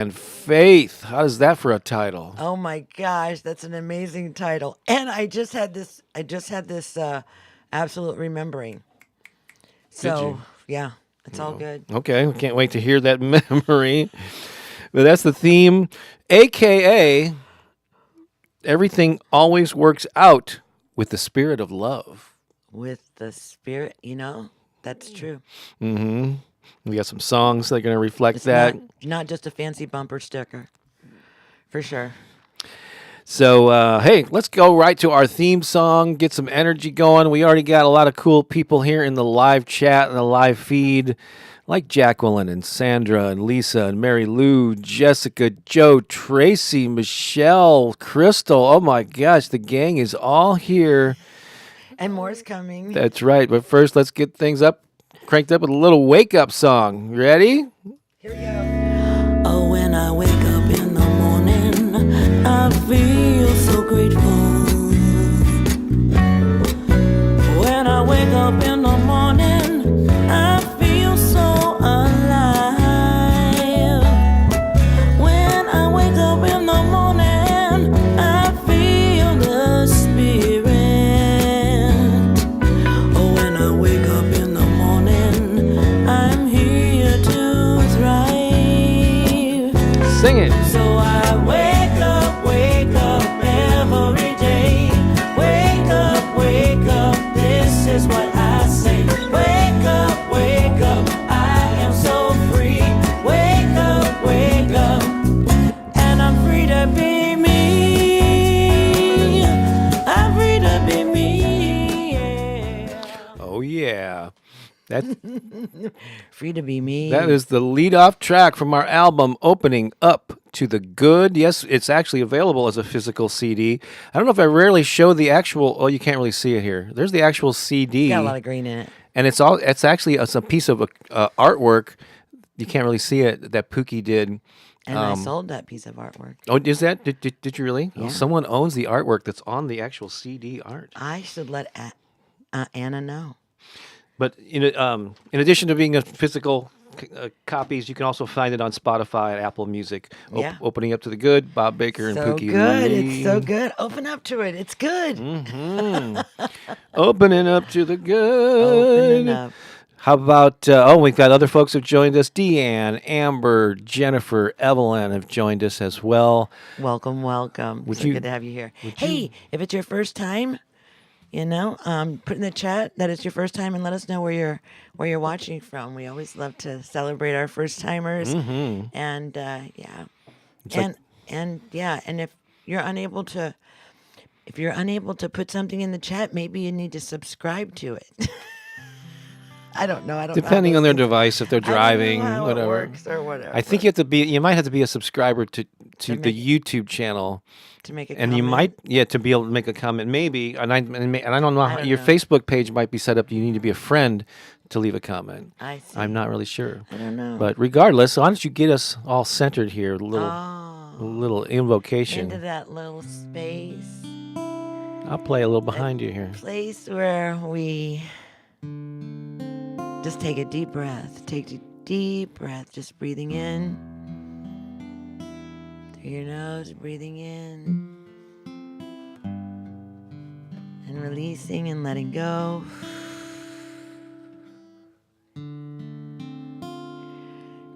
And Faith. How does that for a title? Oh my gosh, that's an amazing title. And I just had this. Absolute remembering. Did So you? yeah, it's all good. Okay, we can't wait to hear that memory. But that's the theme, aka everything always works out with the spirit of love. With the spirit, that's true. Mm-hmm. We got some songs that are going to reflect It's that. not just a fancy bumper sticker, for sure. So, hey, let's go right to our theme song, get some energy going. We already got a lot of cool people here in the live chat and the live feed, like Jacqueline and Sandra and Lisa and Mary Lou, Jessica, Joe, Tracy, Michelle, Crystal. Oh my gosh, the gang is all here. And more's coming. That's right. But first, let's get things up, cranked up with a little wake up song. Ready? Here we go. Oh, when I wake up in the morning, I feel so grateful. When I wake up in the morning, I feel so alive. When I wake up in the morning, I feel the spirit. Oh, when I wake up in the morning, I'm here to thrive. Sing it. So I wake up every day. Wake up, this is what I say. Wake up, I am so free. Wake up, and I'm free to be me. I'm free to be me. Yeah. Oh, yeah. That Free to be me. That is the lead-off track from our album, Opening Up to the Good. Yes, it's actually available as a physical CD. I don't know if I rarely show the actual. Oh, you can't really see it here. There's the actual CD, Got a lot of green in it. and it's actually a piece of artwork. You can't really see it that Pooki did. And I sold that piece of artwork. Oh, is that? Did you really? Oh, Yeah. someone owns the artwork that's on the actual CD art. I should let Anna know. But in addition to being a physical copies, you can also find it on Spotify and Apple Music. Yeah. Opening Up to the Good, Bob Baker and So Pooki good. Lee. It's so good. Open up to it. It's good. Opening up to the good. Opening up. How about, we've got other folks who've joined us. Deanne, Amber, Jennifer, Evelyn have joined us as well. Welcome. So good to have you here. Hey, if it's your first time, put in the chat that it's your first time and let us know where you're watching from. We always love to celebrate our first timers. Mm-hmm. And yeah. And if you're unable to put something in the chat, maybe you need to subscribe to it. I don't know. Depending on their device, if they're driving, I don't know how whatever. It works or whatever. I think you might have to be a subscriber to the YouTube channel. To make a and comment. you might to be able to make a comment maybe and I don't know how your know. Facebook page might be set up. You need to be a friend to leave a comment. I see. I'm not really sure. I don't know. But regardless, why don't you get us all centered here? A little invocation. Into that little space. I'll play a little behind you here. Place where we just take a deep breath. Take a deep breath. Just breathing in. Through your nose, breathing in. And releasing and letting go.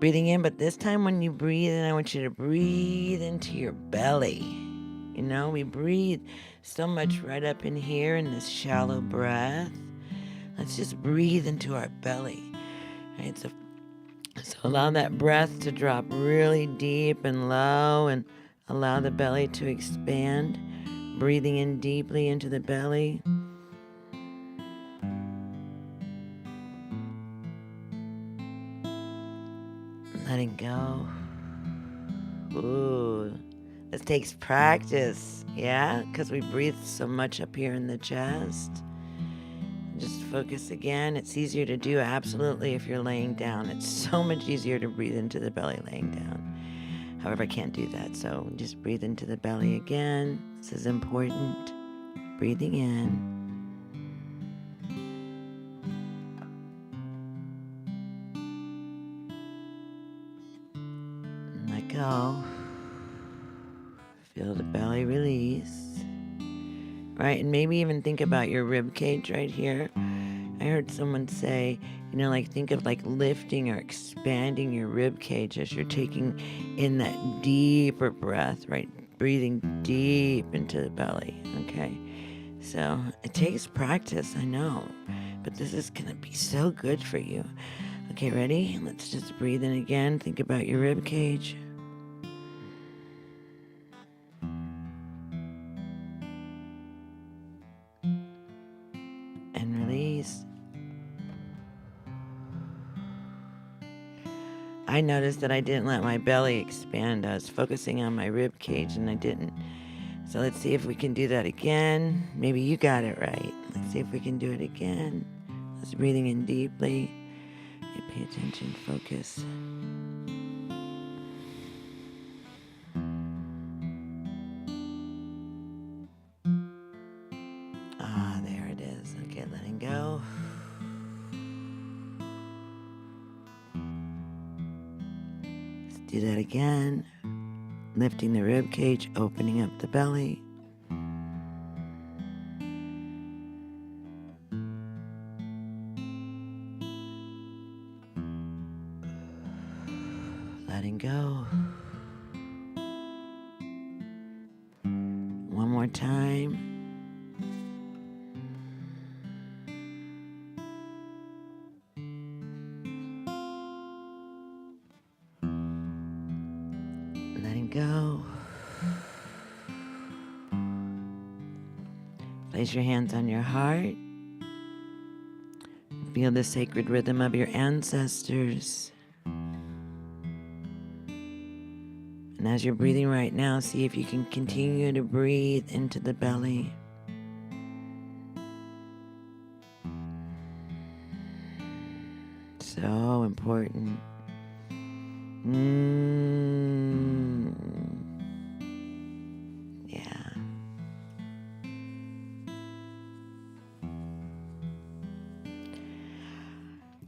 Breathing in, but this time when you breathe in, I want you to breathe into your belly. We breathe so much right up in here in this shallow breath. Let's just breathe into our belly. Right? So allow that breath to drop really deep and low and allow the belly to expand. Breathing in deeply into the belly. Letting go. Ooh, this takes practice, yeah? Because we breathe so much up here in the chest. Just focus again. It's easier to do, absolutely, if you're laying down. It's so much easier to breathe into the belly laying down. However, I can't do that, so just breathe into the belly again. This is important. Breathing in. Let go. go. Feel the belly release. Right, and maybe even think about your rib cage right here. I heard someone say, like think of like lifting or expanding your rib cage as you're taking in that deeper breath, right? Breathing deep into the belly, okay? So it takes practice, I know, but this is gonna be so good for you. Okay, ready? Let's just breathe in again. Think about your rib cage. And release. I noticed that I didn't let my belly expand. I was focusing on my rib cage and I didn't. So let's see if we can do that again. Maybe you got it right. Let's see if we can do it again. Let's breathing in deeply. And pay attention, focus. Ah, there it is. Okay, letting go. Let's do that again. Lifting the rib cage, opening up the belly. Letting go. One more time. Letting go. Place your hands on your heart. Feel the sacred rhythm of your ancestors. And as you're breathing right now, see if you can continue to breathe into the belly. So important. Yeah.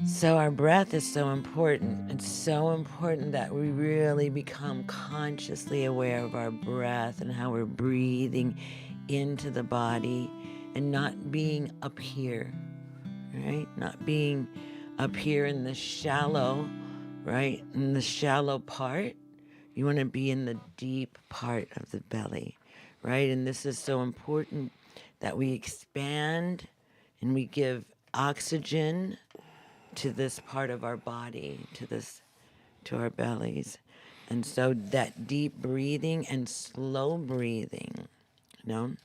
So our breath is so important. It's so important that we really become consciously aware of our breath and how we're breathing into the body and not being up here, right? Not being up here in the shallow, right? In the shallow part. You want to be in the deep part of the belly, right? And this is so important that we expand and we give oxygen to this part of our body, to our bellies. And so that deep breathing and slow breathing, and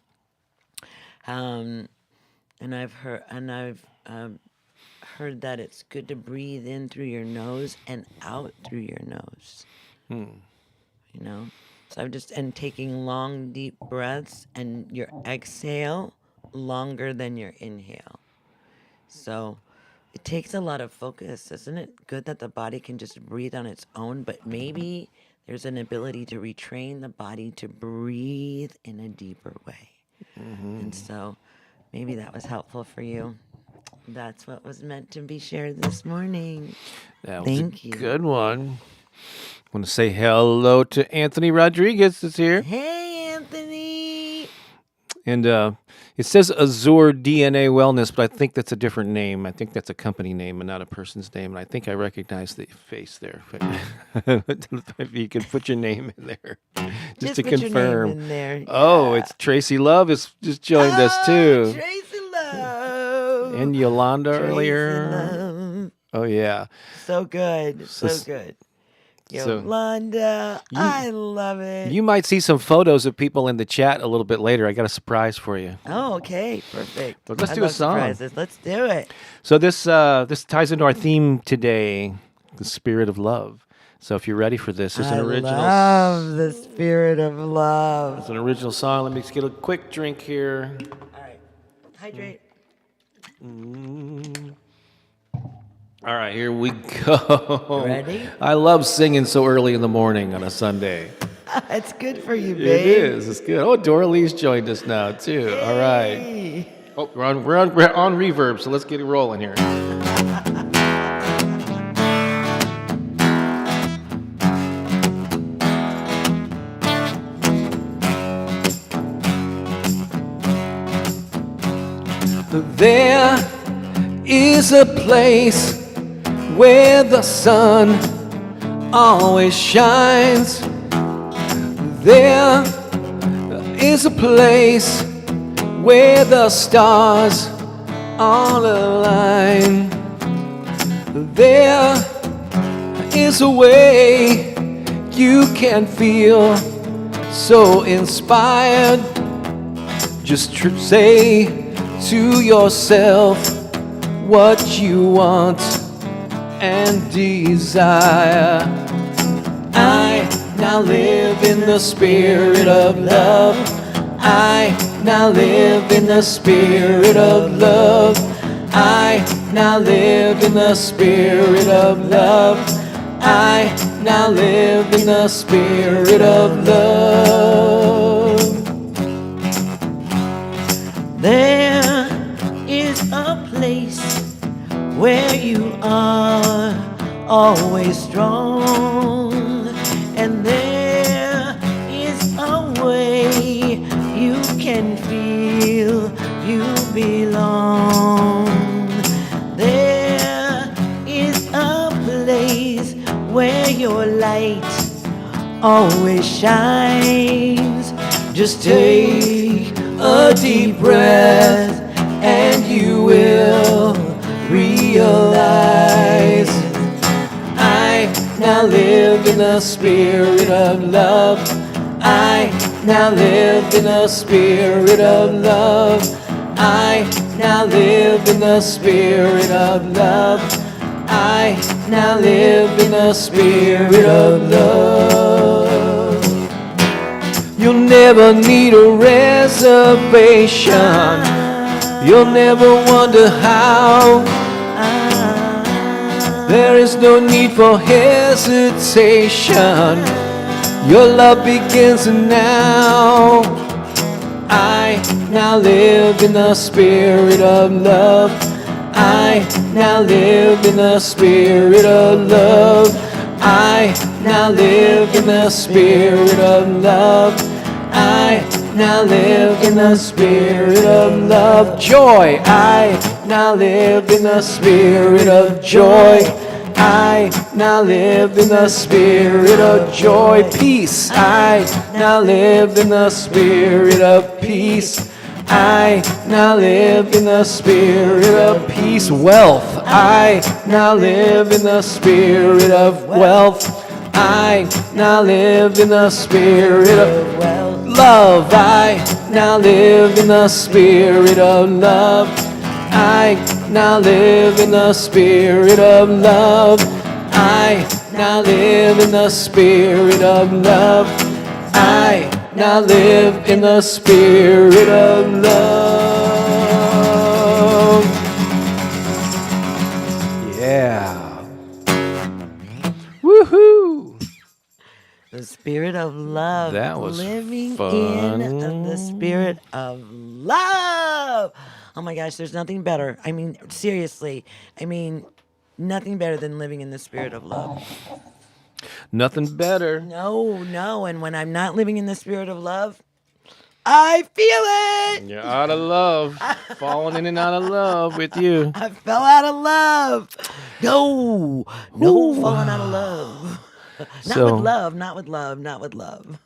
I've heard that it's good to breathe in through your nose and out through your nose. So and taking long deep breaths and your exhale longer than your inhale. So it takes a lot of focus. Isn't it good that the body can just breathe on its own? But maybe there's an ability to retrain the body to breathe in a deeper way. And so maybe that was helpful for you. That's what was meant to be shared this morning. That was Thank you. Good one. I want to say hello to Anthony Rodriguez that's here. Hey, Anthony. And it says Azure DNA Wellness, but I think that's a different name. I think that's a company name and not a person's name. And I think I recognize the face there. If you could put your name in there, just to put confirm. Your name in there. Oh, it's Tracy Love has just joined us too. Tracy Love. And Yolanda Tracy earlier. Love. Oh yeah. So good. So good. Yolanda, I love it. You might see some photos of people in the chat a little bit later. I got a surprise for you. Oh, okay. Perfect. But let's do a song. Surprises. Let's do it. So this ties into our theme today, the spirit of love. So if you're ready for this, it's an original. I love the spirit of love. It's an original song. Let me just get a quick drink here. All right. Hydrate. All right, here we go. Ready? I love singing so early in the morning on a Sunday. It's good for you, babe. It is. It's good. Oh, Dora Lee's joined us now, too. Hey. All right. Oh, we're on reverb, so let's get it rolling here. There is a place where the sun always shines. There is a place where the stars all align. There is a way you can feel so inspired. Just say to yourself what you want and desire. I now live in the spirit of love. I now live in the spirit of love. I now live in the spirit of love. I now live in the spirit of love. There is a place where you are always strong, and there is a way you can feel you belong. There is a place where your light always shines. Just take a deep breath and you will realize I now live in the spirit of love. I now live in the spirit of love. I now live in the spirit of love. I now live in the spirit of love. You'll never need a reservation. You'll never wonder how. There is no need for hesitation. Your love begins now. I now live in the spirit of love. I now live in the spirit of love. I now live in the spirit of love. I now live in the spirit of love. Joy. I now live in the spirit of joy. I now live in the spirit of joy. Peace. I now live in the spirit of peace. I now live in the spirit of peace. Wealth. I now live in the spirit of wealth. I now live in the spirit of love. I now live in the spirit of love. I now live in the spirit of love. I now live in the spirit of love. I now live in the spirit of love. Yeah. Woohoo! The spirit of love. That was living fun. in the spirit of love. Oh my gosh, there's nothing better. I mean, seriously. I mean, nothing better than living in the spirit of love. Nothing better. No. And when I'm not living in the spirit of love, I feel it. You're out of love. Falling in and out of love with you. I fell out of love. No, falling out of love. Not with love.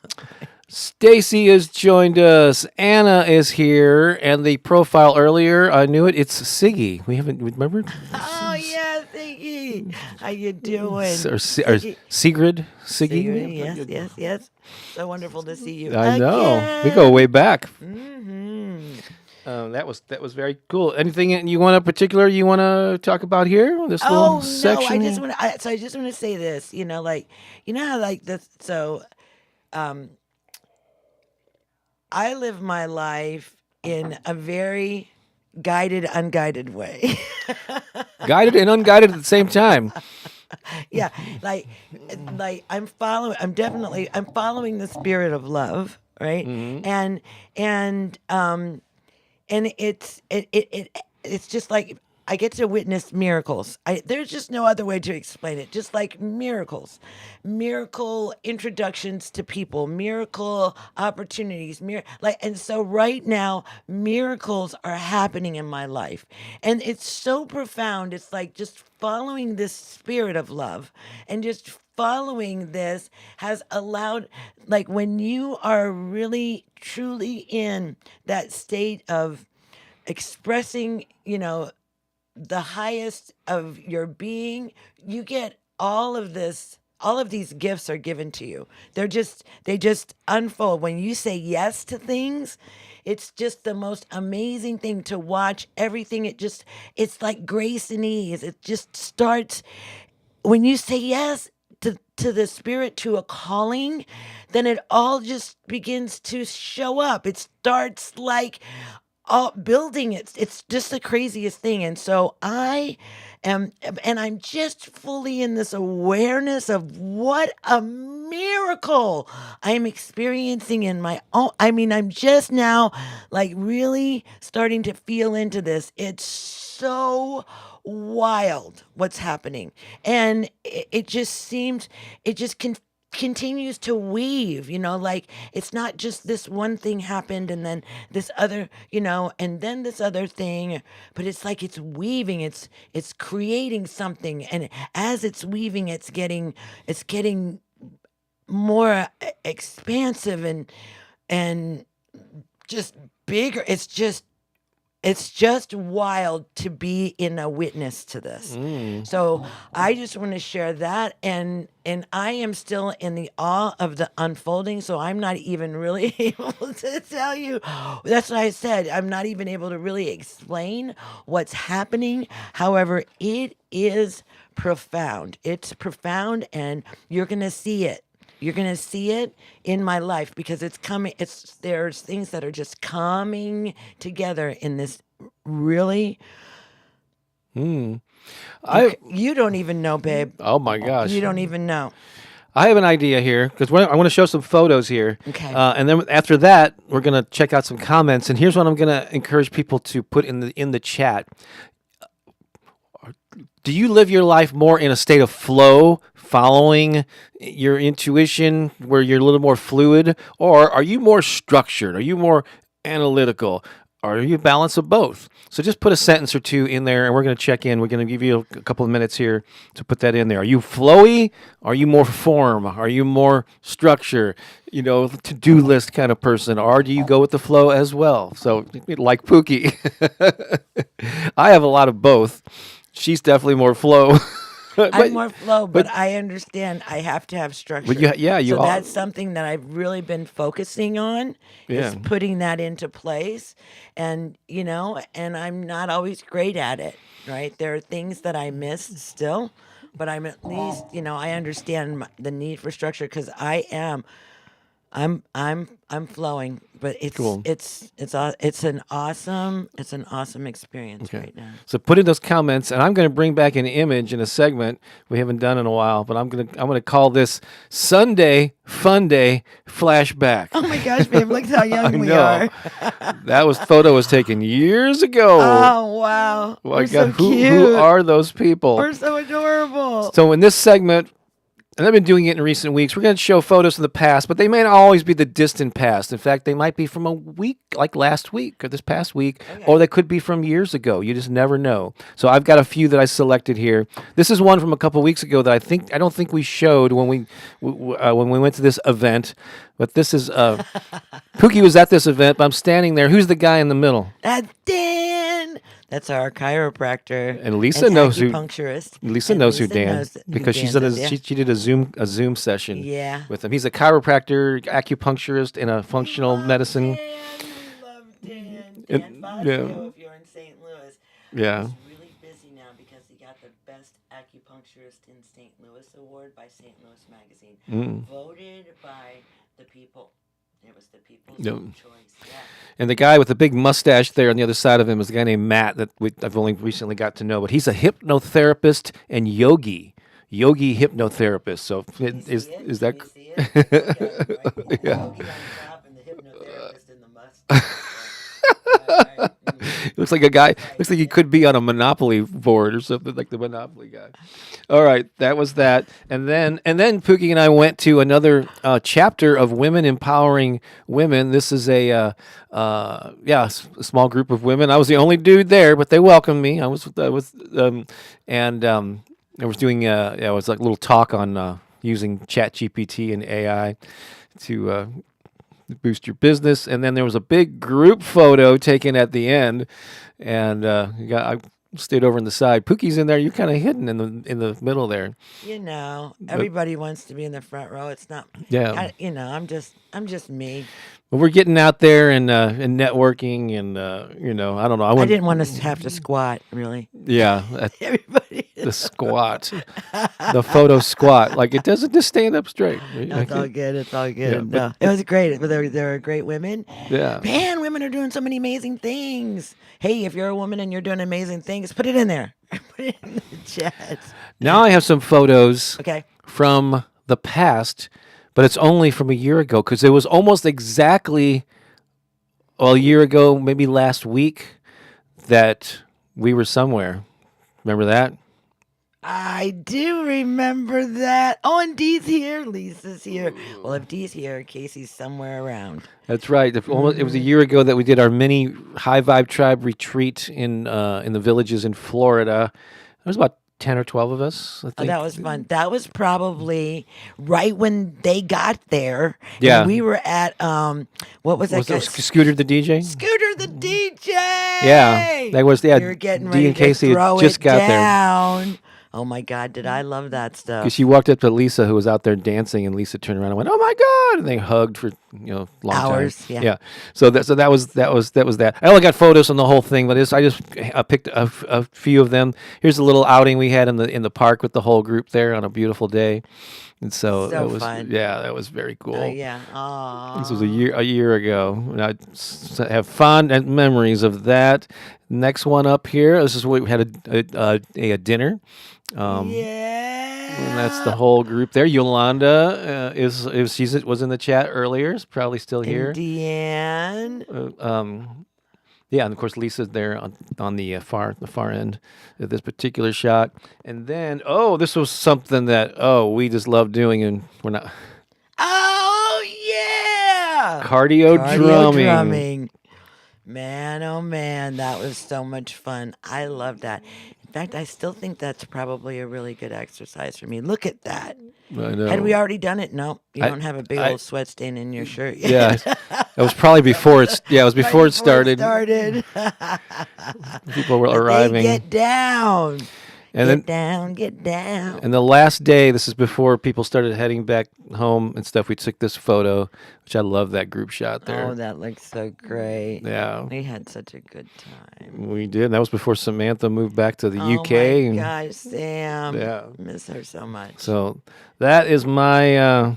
Stacy has joined us. Anna is here, and the profile earlier, I knew it. It's Siggy. We haven't remember. Oh yeah, Siggy. How you doing? Or Sigrid. Siggy. Yes. So wonderful to see you. I know. Again. We go way back. Mm-hmm. That was very cool. Anything you want to talk about here? This little section. I just want to say this. How this. So, I live my life in a very guided, unguided way. Guided and unguided at the same time. Yeah, like I'm following the spirit of love, right? Mm-hmm. And it's just like I get to witness miracles. There's just no other way to explain it. Just like miracles, miracle introductions to people, miracle opportunities, and so right now miracles are happening in my life, and it's so profound. It's like just following this spirit of love, and just following this has allowed, like, when you are really truly in that state of expressing, the highest of your being, you get all of this. All of these gifts are given to you. They just unfold. When you say yes to things, it's just the most amazing thing to watch everything. It's like grace and ease. It just starts when you say yes to the spirit, to a calling, then it all just begins to show up. It starts like all building. It's just the craziest thing. And so I am, and I'm just fully in this awareness of what a miracle I'm experiencing in my own. I mean, I'm just now like really starting to feel into this. It's so wild what's happening. And it just seems, it just continues to weave, like it's not just this one thing happened and then this other, and then this other thing, but it's like it's weaving, it's creating something, and as it's weaving, it's getting more expansive and just bigger. It's just wild to be in a witness to this. So I just want to share that, and I am still in the awe of the unfolding. So I'm not even really able to tell you. That's what I said. I'm not even able to really explain what's happening. However, it is profound. It's profound, and you're gonna see it. You're going to see it in my life because it's coming. There's things that are just coming together in this really. You don't even know, babe. Oh my gosh. You don't even know. I have an idea here because I want to show some photos here. Okay. And then after that, we're going to check out some comments. And here's what I'm going to encourage people to put in the chat. Do you live your life more in a state of flow, following your intuition, where you're a little more fluid, or are you more structured? Are you more analytical? Or are you a balance of both? So just put a sentence or two in there, and we're going to check in. We're going to give you a couple of minutes here to put that in there. Are you flowy? Are you more form? Are you more structure? To-do list kind of person, or do you go with the flow as well? So like Pooki, I have a lot of both. She's definitely more flow. I'm more flow, but I understand I have to have structure. But so that's something that I've really been focusing on, is putting that into place. And, and I'm not always great at it, right? There are things that I miss still, but I'm at least, I understand the need for structure because I'm flowing, but it's cool. It's an awesome experience right now. So put in those comments, and I'm going to bring back an image in a segment we haven't done in a while, but I'm going to call this Sunday Funday Flashback. Oh my gosh, babe, look how young we are. That photo was taken years ago. Oh wow. Well, so cute. Who are those people? We're so adorable. So in this segment, and I've been doing it in recent weeks, we're going to show photos of the past, but they may not always be the distant past. In fact, they might be from a week, like last week or this past week, or they could be from years ago. You just never know. So I've got a few that I selected here. This is one from a couple weeks ago that I don't think we showed when we went to this event. But this is Pooki was at this event, but I'm standing there. Who's the guy in the middle? That's Dan. That's our chiropractor. And Lisa knows who. Lisa knows who Dan is because she did a Zoom session with him. He's a chiropractor, acupuncturist, and a functional medicine. We love Dan. Dan Fazio, if you're in St. Louis. Yeah. He's really busy now because he got the Best Acupuncturist in St. Louis award by St. Louis Magazine. Voted by the people. It was the people's choice. Yeah. And the guy with the big mustache there on the other side of him is a guy named Matt that I've only recently got to know. But he's a hypnotherapist and yogi hypnotherapist. So is that? Can you see it? Okay, right. Yeah. Yogi on top and the hypnotherapist in the mustache. Right. Looks like a guy. Looks like he could be on a Monopoly board or something like the Monopoly guy. All right, that was that, and then Pookie and I went to another chapter of Women Empowering Women. This is a small group of women. I was the only dude there, but they welcomed me. I was doing it was like a little talk on using ChatGPT and AI to boost your business. And then there was a big group photo taken at the end, and I stayed over on the side. Pookie's in there. You're kind of hidden in the middle there. Everybody wants to be in the front row. It's not. Yeah. I'm just me. But we're getting out there and networking, and I don't know. I didn't want to have to squat, really. Yeah, Everybody. the squat, the photo squat. Like it doesn't just stand up straight. It's all good. It's all good. Yeah, No, it was great. There were great women. Yeah. Man, women are doing so many amazing things. Hey, if you're a woman and you're doing amazing things, put it in there. Put it in the chat. Now I have some photos Okay. from the past, but it's only from a year ago because it was almost exactly a year ago, maybe last week, that we were somewhere. Remember that? I do remember that. Oh, and Dee's here. Lisa's here. Well, if Dee's here, Casey's somewhere around. That's right. It was a year ago that we did our mini High Vibe Tribe retreat in the villages in Florida. There was about 10 or 12 of us, I think. Oh, that was fun. That was probably right when they got there. Yeah. And we were at, what was that? Was it Scooter the DJ? Scooter the DJ. Yeah, that was, yeah. We were getting Dee ready and Casey to throw had just it got there. down. Oh my God, did I love that stuff? Because she walked up to Lisa, who was out there dancing, and Lisa turned around and went, "Oh my God!" and they hugged for long Hours, time. yeah. So that was that. I only got photos on the whole thing, but I just picked a few of them. Here's a little outing we had in the park with the whole group there on a beautiful day, and so that was fun. Yeah, that was very cool. Yeah. Aww. This was a year ago, and I have fond memories of that. Next one up here. This is what we had a dinner. Yeah. And that's the whole group there. Yolanda was in the chat earlier. Is probably still here. And Deanne. Yeah, and of course Lisa's there on the far end of this particular shot. And then this was something that we just love doing, and we're not. Oh yeah. Cardio drumming. Man, oh man, that was so much fun. I love that. In fact, I still think that's probably a really good exercise for me. Look at that. I know. Had we already done it? No, you don't have a big old sweat stain in your shirt yet. Yeah, it was probably before it. Yeah, it was before it started. People were arriving. Get down. And Get down. And the last day, this is before people started heading back home and stuff, we took this photo, which I love that group shot there. Oh, that looks so great. Yeah. We had such a good time. We did. That was before Samantha moved back to the UK. Oh, my gosh, Sam. Yeah. Miss her so much. So that is my...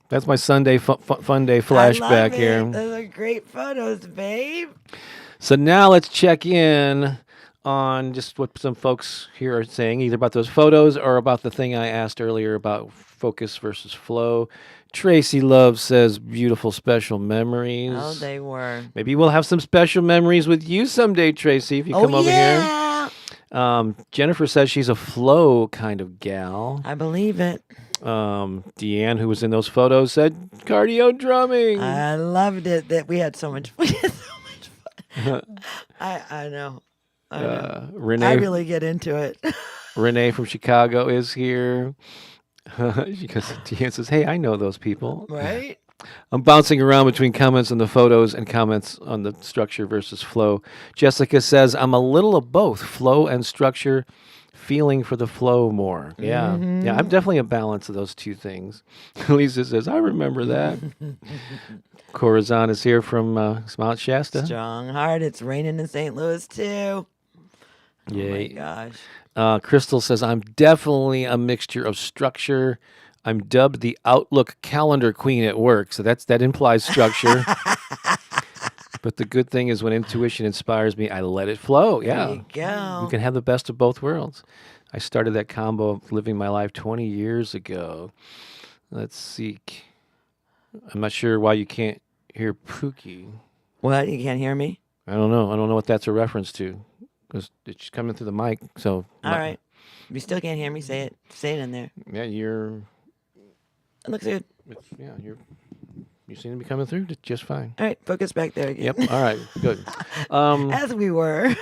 that's my Sunday Funday flashback here. Those are great photos, babe. So now let's check in on just what some folks here are saying, either about those photos or about the thing I asked earlier about focus versus flow. Tracy Love says beautiful special memories. Oh, they were. Maybe we'll have some special memories with you someday, Tracy, if you come over here. Jennifer says she's a flow kind of gal. I believe it. Deanne, who was in those photos, said cardio drumming. I loved it. That we had so much fun. I know. Renee, I really get into it. Renee from Chicago is here. Deanne says, "Hey, I know those people." Right? I'm bouncing around between comments on the photos and comments on the structure versus flow. Jessica says, "I'm a little of both, flow and structure, feeling for the flow more." Yeah. Mm-hmm. Yeah, I'm definitely a balance of those two things. Lisa says, "I remember that." Corazon is here from Mount Shasta. Strong heart. It's raining in St. Louis, too. Yay. Oh, my gosh. Crystal says, "I'm definitely a mixture of structure. I'm dubbed the Outlook calendar queen at work." So that implies structure. But the good thing is when intuition inspires me, I let it flow. Yeah. There you go. You can have the best of both worlds. I started that combo of living my life 20 years ago. Let's see. I'm not sure why you can't hear Pooki. What? You can't hear me? I don't know. I don't know what that's a reference to because it's coming through the mic. So All right. If you still can't hear me, say it. Say it in there. Yeah, you're. It looks good. Yeah, you seem to be coming through just fine. All right, focus back there again. Yep. All right. Good. As we were.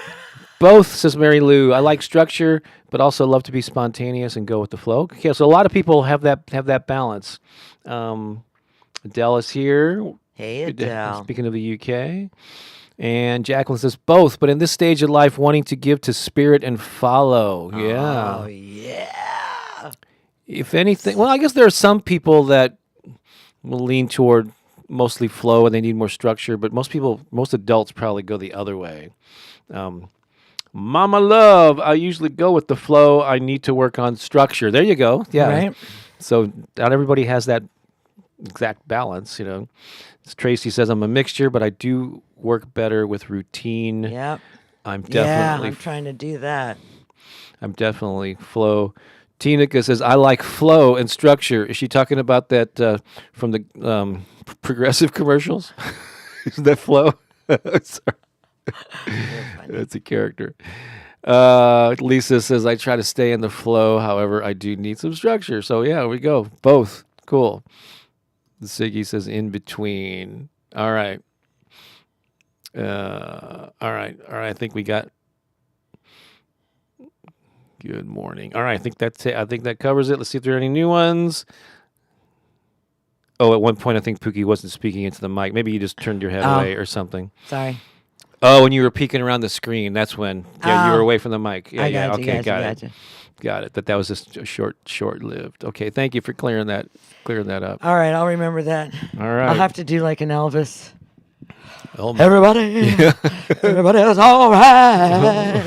Both, says Mary Lou. I like structure, but also love to be spontaneous and go with the flow. Okay, so a lot of people have that balance. Adele is here. Hey, Adele. Speaking of the UK. And Jacqueline says both, but in this stage of life, wanting to give to spirit and follow. Yeah. Oh, yeah. If anything, well, I guess there are some people that will lean toward mostly flow and they need more structure, but most adults probably go the other way. Mama Love, I usually go with the flow. I need to work on structure. There you go. Yeah. Right. So not everybody has that exact balance, Tracy says, I'm a mixture, but I do work better with routine. Yep. I'm trying to do that. I'm definitely flow. Tinica says, I like flow and structure. Is she talking about that from the progressive commercials? Isn't that flow? Sorry. That's a character. Lisa says, I try to stay in the flow. However, I do need some structure. So, yeah, we go. Both. Cool. Siggy says, in between. All right. All right. I think we got. Good morning. All right. I think that's it. I think that covers it. Let's see if there are any new ones. Oh, at one point, I think Pooki wasn't speaking into the mic. Maybe you just turned your head away or something. Sorry. Oh, when you were peeking around the screen, that's when you were away from the mic. Yeah, okay, got it. Got it. That was just short-lived. Okay, thank you for clearing that up. All right, I'll remember that. All right. I'll have to do like an Elvis. Oh, everybody is all right.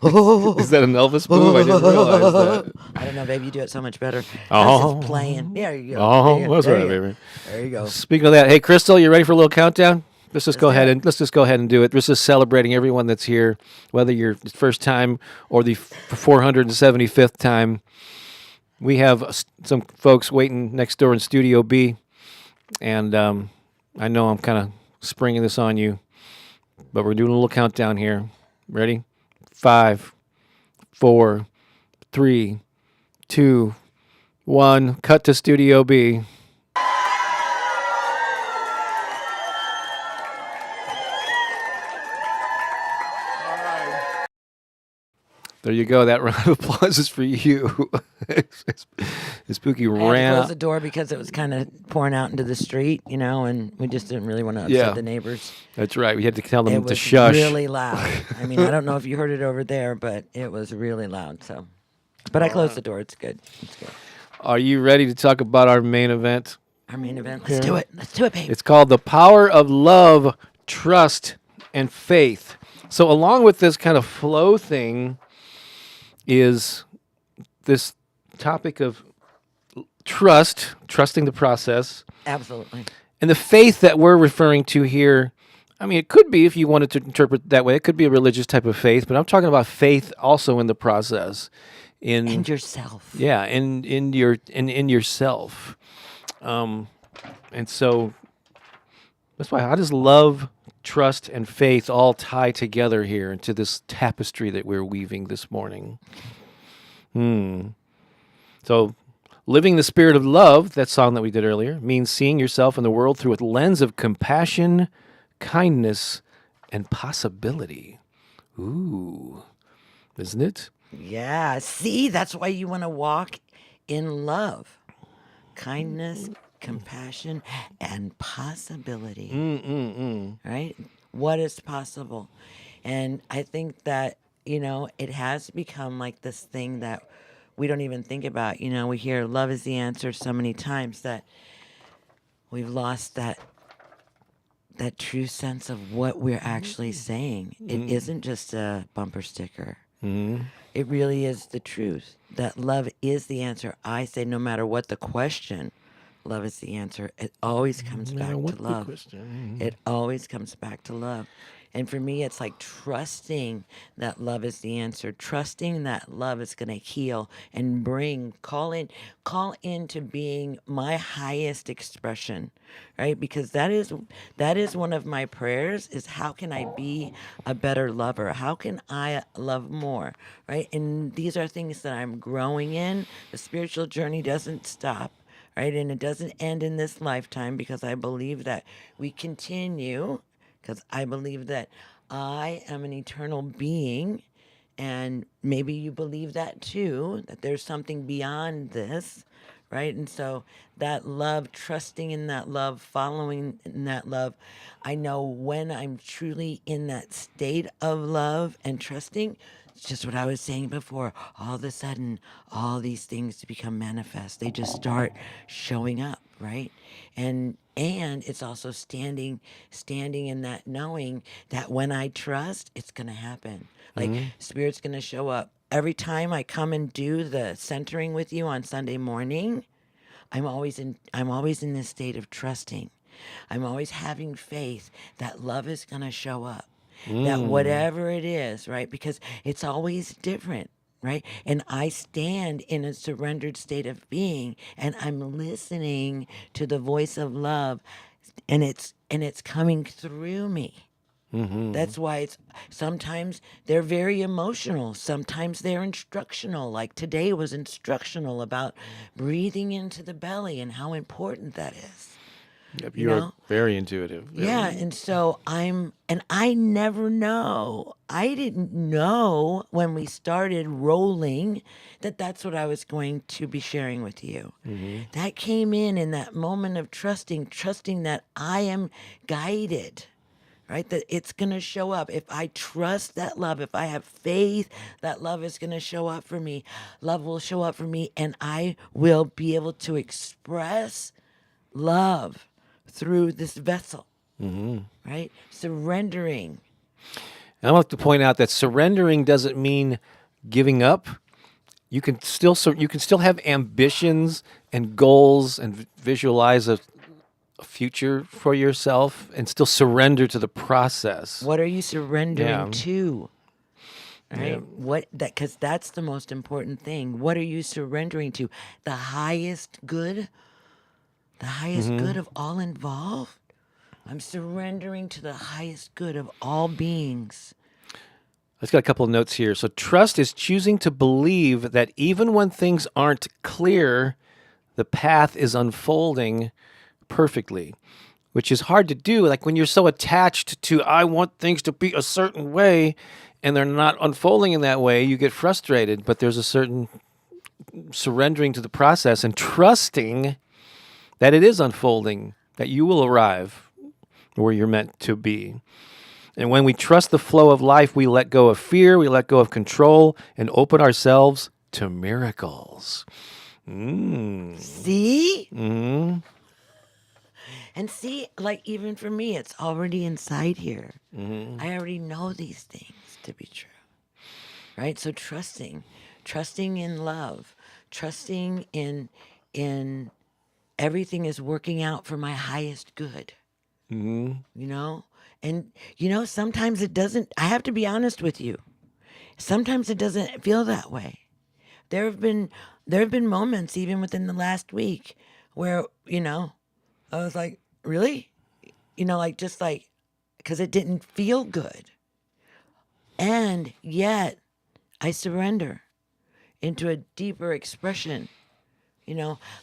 Oh. Is that an Elvis move? I didn't realize that. I don't know, baby. You do it so much better. Oh. That's just playing. There you go. Oh, that's right, baby. There you go. Speaking of that, hey, Crystal, you ready for a little countdown? Let's just go ahead and do it. We're just celebrating everyone that's here, whether you're the first time or the 475th time. We have some folks waiting next door in Studio B, and I know I'm kind of springing this on you, but we're doing a little countdown here. Ready? 5, 4, 3, 2, 1. Cut to Studio B. There you go. That round of applause is for you. As Pooki ran. I had to close the door because it was kind of pouring out into the street, and we just didn't really want to upset the neighbors. That's right. We had to tell them it to shush. It was really loud. I mean, I don't know if you heard it over there, but it was really loud. So, but I closed the door. It's good. It's good. Are you ready to talk about our main event? Our main event. Let's do it. Let's do it, babe. It's called The Power of Love, Trust, and Faith. So along with this kind of flow thing is this topic of trusting the process. Absolutely. And the faith that we're referring to here, I mean, it could be, if you wanted to interpret it that way, it could be a religious type of faith, but I'm talking about faith also in the process. In yourself. Yeah, in yourself. And so that's why I just love trust and faith all tie together here into this tapestry that we're weaving this morning. So, living the spirit of love, that song that we did earlier, means seeing yourself in the world through a lens of compassion, kindness, and possibility. Ooh, isn't it? Yeah. See, that's why you want to walk in love, kindness, compassion, and possibility. Right? What is possible? And I think that, it has become like this thing that we don't even think about. We hear love is the answer so many times that we've lost that true sense of what we're actually saying. It isn't just a bumper sticker. It really is the truth that love is the answer. I say no matter what the question, love is the answer. It always comes back to love. It always comes back to love. And for me, it's like trusting that love is the answer, trusting that love is going to heal and call into being my highest expression, right? Because that is one of my prayers is how can I be a better lover? How can I love more, right? And these are things that I'm growing in. The spiritual journey doesn't stop. Right. And it doesn't end in this lifetime because I believe that we continue because I believe that I am an eternal being. And maybe you believe that too, that there's something beyond this, right? And so that love, trusting in that love, following in that love, I know when I'm truly in that state of love and trusting, it's just what I was saying before. All of a sudden, all these things become manifest. They just start showing up, right? And it's also standing in that knowing that when I trust, it's gonna happen. Like spirit's gonna show up. Every time I come and do the centering with you on Sunday morning, I'm always in this state of trusting. I'm always having faith that love is gonna show up. That whatever it is, right? Because it's always different, right? And I stand in a surrendered state of being and I'm listening to the voice of love and it's coming through me. That's why it's sometimes they're very emotional. Sometimes they're instructional. Like today was instructional about breathing into the belly and how important that is. Yep, You you're know? very intuitive. Yeah, and so and I never know. I didn't know when we started rolling that that's what I was going to be sharing with you. That came in that moment of trusting that I am guided, right? That it's going to show up. If I trust that love, if I have faith, that love is going to show up for me. Love will show up for me, and I will be able to express love through this vessel, right? Surrendering. And I like to point out that surrendering doesn't mean giving up. You can still have ambitions and goals and visualize a future for yourself and still surrender to the process. What are you surrendering Yeah. to? Right? Yeah. Because that's the most important thing. What are you surrendering to? The highest good? The highest good of all involved? I'm surrendering to the highest good of all beings. Let's got a couple of notes here. So trust is choosing to believe that even when things aren't clear, the path is unfolding perfectly, which is hard to do. Like when you're so attached to, I want things to be a certain way, and they're not unfolding in that way, you get frustrated. But there's a certain surrendering to the process and trusting that it is unfolding, that you will arrive where you're meant to be. And when we trust the flow of life, we let go of fear, we let go of control, and open ourselves to miracles. See? And see, like even for me, it's already inside here. I already know these things to be true. Right? So trusting in love, trusting in everything is working out for my highest good. You know? And sometimes it doesn't. I have to be honest with you. Sometimes it doesn't feel that way. There have been moments even within the last week where, I was like, really? Like just like because it didn't feel good. And yet I surrender into a deeper expression.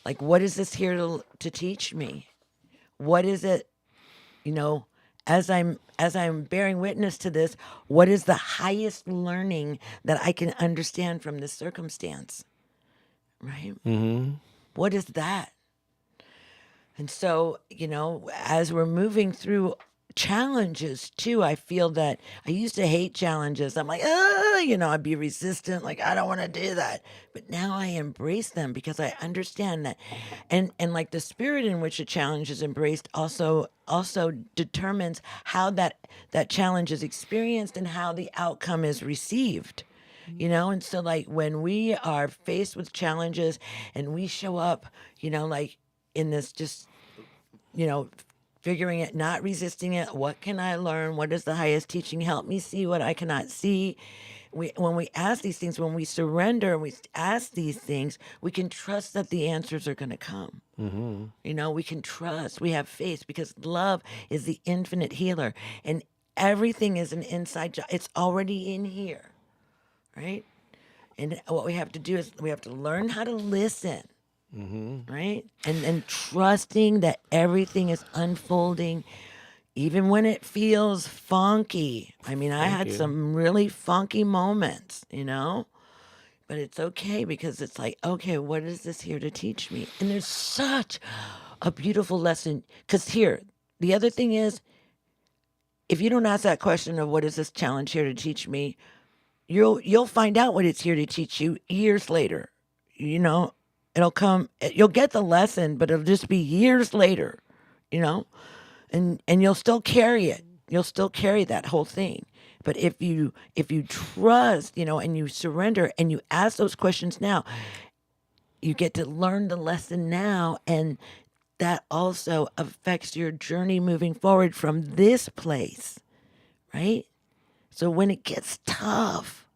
Like what is this here to teach me? What is it, as I'm bearing witness to this, what is the highest learning that I can understand from this circumstance? Right? What is that? And so, as we're moving through challenges too, I feel that I used to hate challenges. I'm like, I'd be resistant, like I don't want to do that. But now I embrace them because I understand that, and like the spirit in which a challenge is embraced also determines how that challenge is experienced and how the outcome is received. And so like when we are faced with challenges and we show up, like in this just, figuring it, not resisting it. What can I learn? What is the highest teaching? Help me see what I cannot see. When we ask these things, when we surrender and we ask these things, we can trust that the answers are going to come. You know, we can trust, we have faith, because love is the infinite healer, and everything is an inside job. It's already in here, right? And what we have to do is we have to learn how to listen, right? And trusting that everything is unfolding, even when it feels funky. I mean, I had some really funky moments, you know? But it's okay, because it's like, okay, what is this here to teach me? And there's such a beautiful lesson. Because here, the other thing is, if you don't ask that question of what is this challenge here to teach me, you'll find out what it's here to teach you years later. You know, it'll come, you'll get the lesson, but it'll just be years later, you know? And you'll still carry it. You'll still carry that whole thing. But if you trust, you know, and you surrender and you ask those questions now, you get to learn the lesson now, and that also affects your journey moving forward from this place, right? So when it gets tough,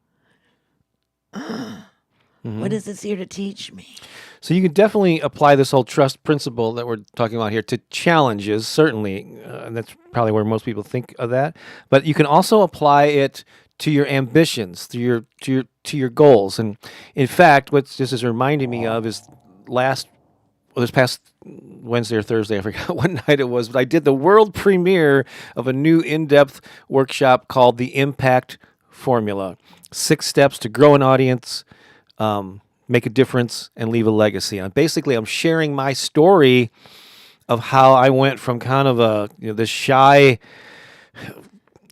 what is this here to teach me? So you can definitely apply this whole trust principle that we're talking about here to challenges, certainly. And that's probably where most people think of that. But you can also apply it to your ambitions, to your goals. And in fact, what this is reminding me of is this past Wednesday or Thursday, I forgot what night it was, but I did the world premiere of a new in-depth workshop called The Impact Formula. 6 steps to grow an audience, make a difference, and leave a legacy. And basically, I'm sharing my story of how I went from kind of this shy,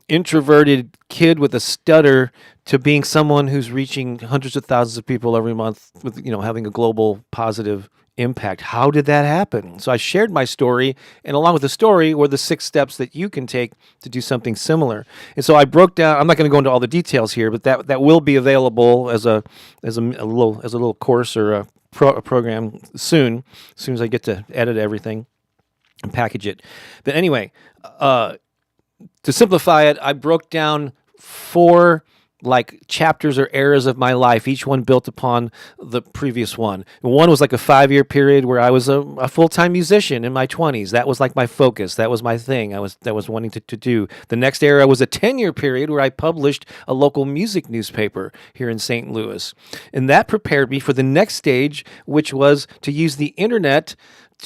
introverted kid with a stutter to being someone who's reaching hundreds of thousands of people every month with, having a global positive impact. How did that happen? So I shared my story, and along with the story were the 6 steps that you can take to do something similar. And so I broke down, I'm not going to go into all the details here, but that will be available as a little course or a program soon, as soon as I get to edit everything and package it. But anyway, to simplify it, I broke down 4 chapters or eras of my life, each one built upon the previous one. One was like a 5-year period where I was a full-time musician in my 20s. That was like my focus. That was my thing. I was wanting to do. The next era was a 10-year period where I published a local music newspaper here in St. Louis. And that prepared me for the next stage, which was to use the internet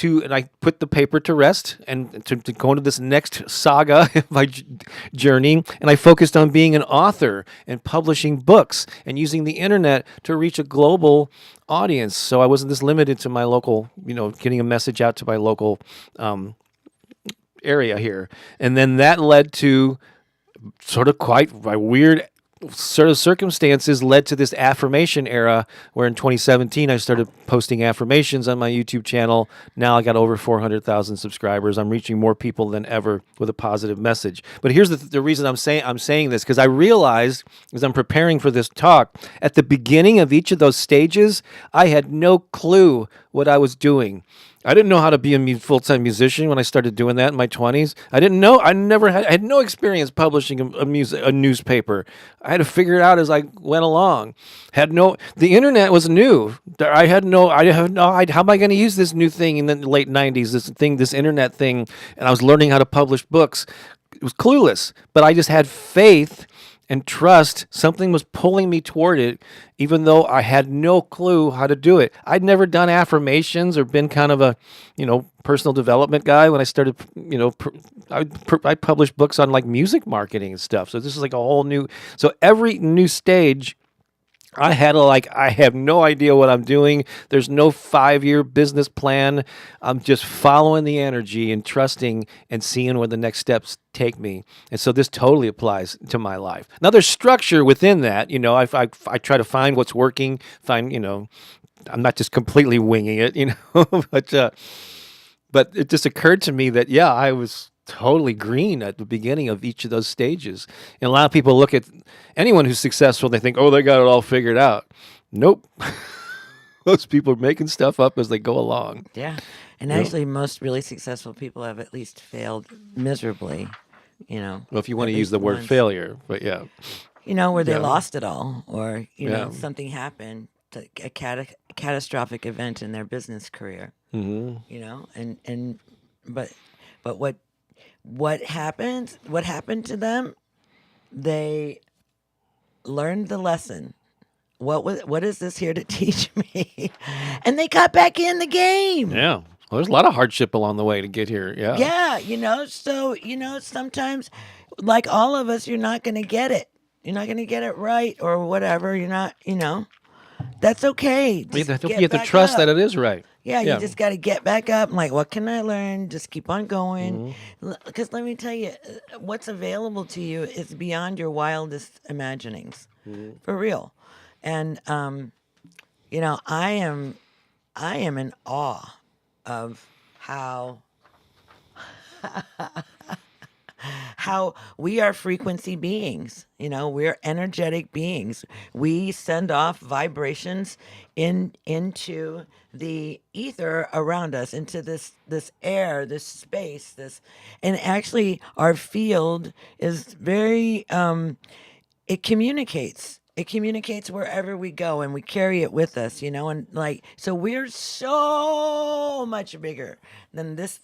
and I put the paper to rest and to go into this next saga of my journey. And I focused on being an author and publishing books and using the internet to reach a global audience. So I wasn't just limited to my local, getting a message out to my local area here. And then that led to sort of quite weird sort of circumstances led to this affirmation era where in 2017 I started posting affirmations on my YouTube channel. Now I got over 400,000 subscribers. I'm reaching more people than ever with a positive message. But here's the reason I'm saying this, because I realized as I'm preparing for this talk, at the beginning of each of those stages, I had no clue what I was doing. I didn't know how to be a full-time musician when I started doing that in my 20s. I didn't know. I had no experience publishing a newspaper. I had to figure it out as I went along. The internet was new. I have no idea. How am I going to use this new thing in the late 90s, this internet thing? And I was learning how to publish books. It was clueless, but I just had faith and trust. Something was pulling me toward it, even though I had no clue how to do it. I'd never done affirmations or been kind of a, personal development guy when I started, I published books on music marketing and stuff. So this is like a whole new, so every new stage I have no idea what I'm doing. There's no 5-year business plan. I'm just following the energy and trusting and seeing where the next steps take me. And so this totally applies to my life. Now there's structure within that. I try to find what's working, I'm not just completely winging it, but it just occurred to me that, I was totally green at the beginning of each of those stages. And a lot of people look at anyone who's successful, they think, they got it all figured out. Nope. Most people are making stuff up as they go along. Yeah. And actually, most really successful people have at least failed miserably, Well, if you want at to use least the word once. failure, but yeah. Where they Yeah. lost it all, or Yeah. something happened, a catastrophic event in their business career. And but what happened? What happened to them? They learned the lesson. What is this here to teach me? And they got back in the game. Yeah. Well, there's a lot of hardship along the way to get here. Yeah. Yeah, so sometimes, like all of us, you're not going to get it. You're not going to get it right or whatever. You're not, that's okay. You Just have get to back trust up. that it is right. Yeah, you just got to get back up. I'm like, what can I learn? Just keep on going. Because let me tell you, what's available to you is beyond your wildest imaginings, for real. And I am in awe of how we are frequency beings. We're energetic beings. We send off vibrations into the ether around us, into this air, this space, and actually our field is very it communicates. It communicates wherever we go, and we carry it with us, and so we're so much bigger than this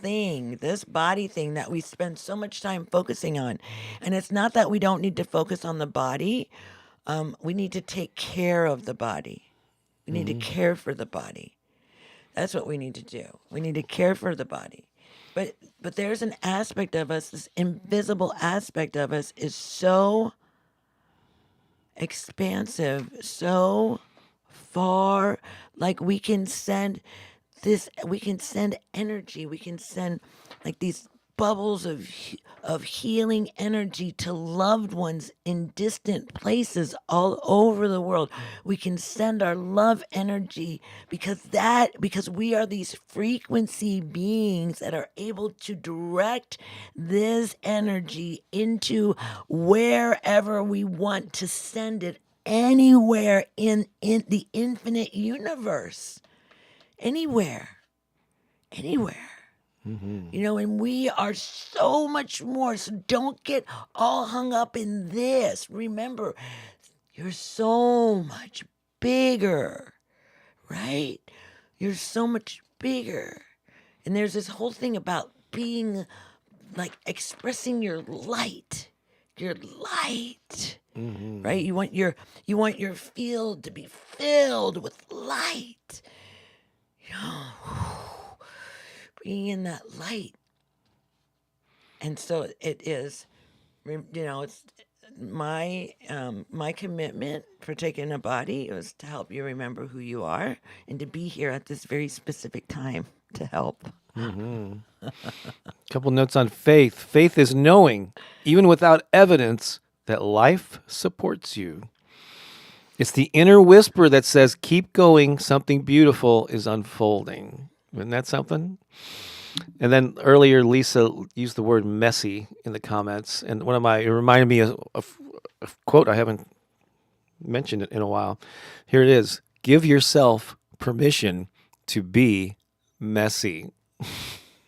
body thing that we spend so much time focusing on. And it's not that we don't need to focus on the body. We need to take care of the body. We need to care for the body. That's what we need to do. We need to care for the body. But there's an aspect of us, this invisible aspect of us is so expansive, so far. Like we can send energy, we can send like these bubbles of healing energy to loved ones in distant places all over the world. We can send our love energy because we are these frequency beings that are able to direct this energy into wherever we want to send it, anywhere in the infinite universe. Anywhere. And we are so much more. So don't get all hung up in this. Remember, you're so much bigger, right? You're so much bigger. And there's this whole thing about being like expressing your light. Right? You want your field to be filled with light. Bringing in that light. And so it is, it's my commitment for taking a body was to help you remember who you are and to be here at this very specific time to help. Couple notes on faith. Faith is knowing, even without evidence, that life supports you. It's the inner whisper that says, keep going, something beautiful is unfolding. Isn't that something? And then earlier, Lisa used the word messy in the comments. And it reminded me of a quote I haven't mentioned it in a while. Here it is. Give yourself permission to be messy.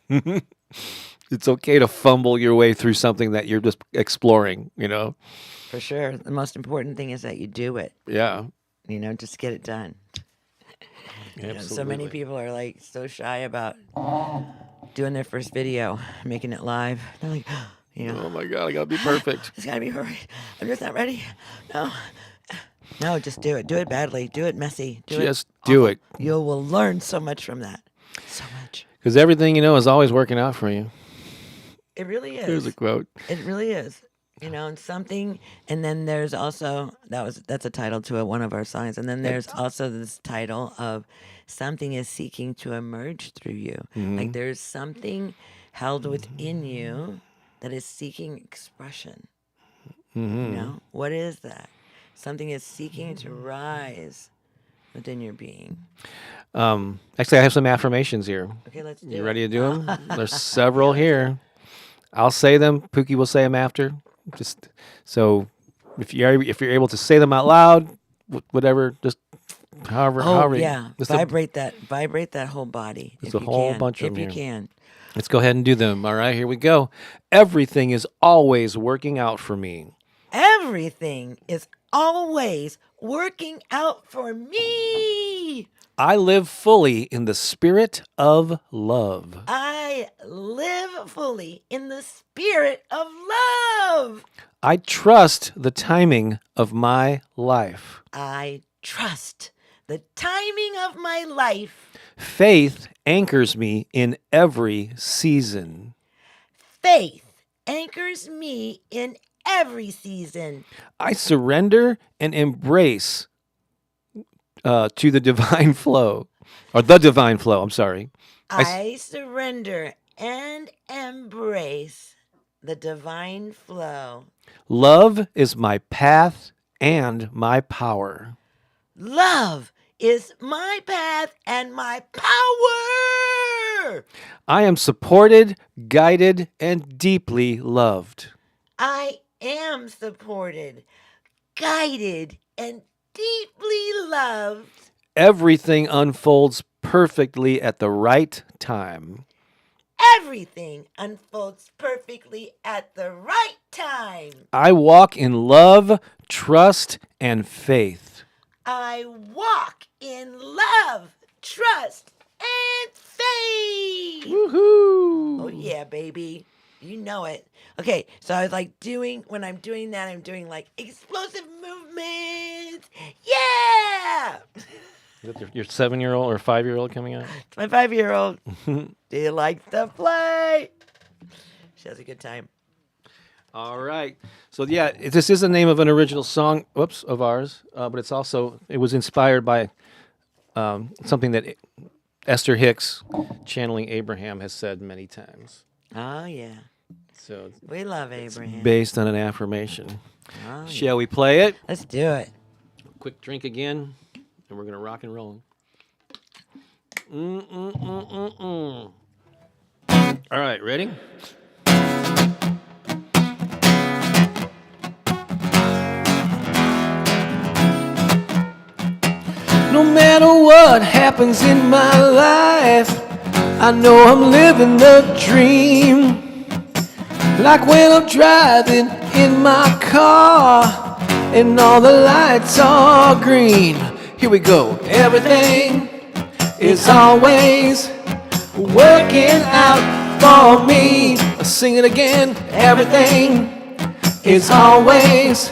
It's okay to fumble your way through something that you're just exploring, For sure. The most important thing is that you do it. Yeah. Just get it done. Absolutely. So many people are like so shy about doing their first video, making it live. They're like, oh my God, I gotta be perfect. It's gotta be perfect. I'm just not ready. No, just do it. Do it badly. Do it messy. Do it. You will learn so much from that. So much. Because everything is always working out for you. It really is. Here's a quote. It really is. And something, and then there's also, that's a title to one of our songs. And then there's also this title of something is seeking to emerge through you. Like there's something held within you that is seeking expression. What is that? Something is seeking to rise within your being. Actually, I have some affirmations here. Okay, let's do it. You ready to do them? There's several here. I'll say them. Pooki will say them after. Just so if you're able to say them out loud, whatever, just However, yeah. it's Vibrate that whole body. There's if a you whole can, bunch of if them you here. can. Let's go ahead and do them. All right, here we go. Everything is always working out for me. Everything is always working out for me. I live fully in the spirit of love. I live fully in the spirit of love. I trust the timing of my life. I trust the timing of my life. Faith anchors me in every season. Faith anchors me in every season. I surrender and embrace to the divine flow, or the divine flow, I'm sorry. I surrender and embrace the divine flow. Love is my path and my power. Love is my path and my power. I am supported, guided, and deeply loved. I am supported, guided, and deeply loved. Everything unfolds perfectly at the right time. Everything unfolds perfectly at the right time. I walk in love, trust, and faith. I walk in love, trust, and faith. Woohoo! Oh, yeah, baby. You know it. Okay, so I was like when I'm doing that, I'm doing like explosive movements. Yeah! Is that your 7-year-old or 5-year-old coming out? It's my 5-year-old. She likes to play. She has a good time. All right. So, yeah, this is the name of an original song, of ours, but it was inspired by something that Esther Hicks, channeling Abraham, has said many times. Oh, yeah. So We love Abraham. based on an affirmation. Oh, yeah. Shall we play it? Let's do it. Quick drink again, and we're going to rock and roll. All right, ready? No matter what happens in my life, I know I'm living the dream. Like when I'm driving in my car and all the lights are green. Here we go. Everything is always working out for me. I'll sing it again. Everything is always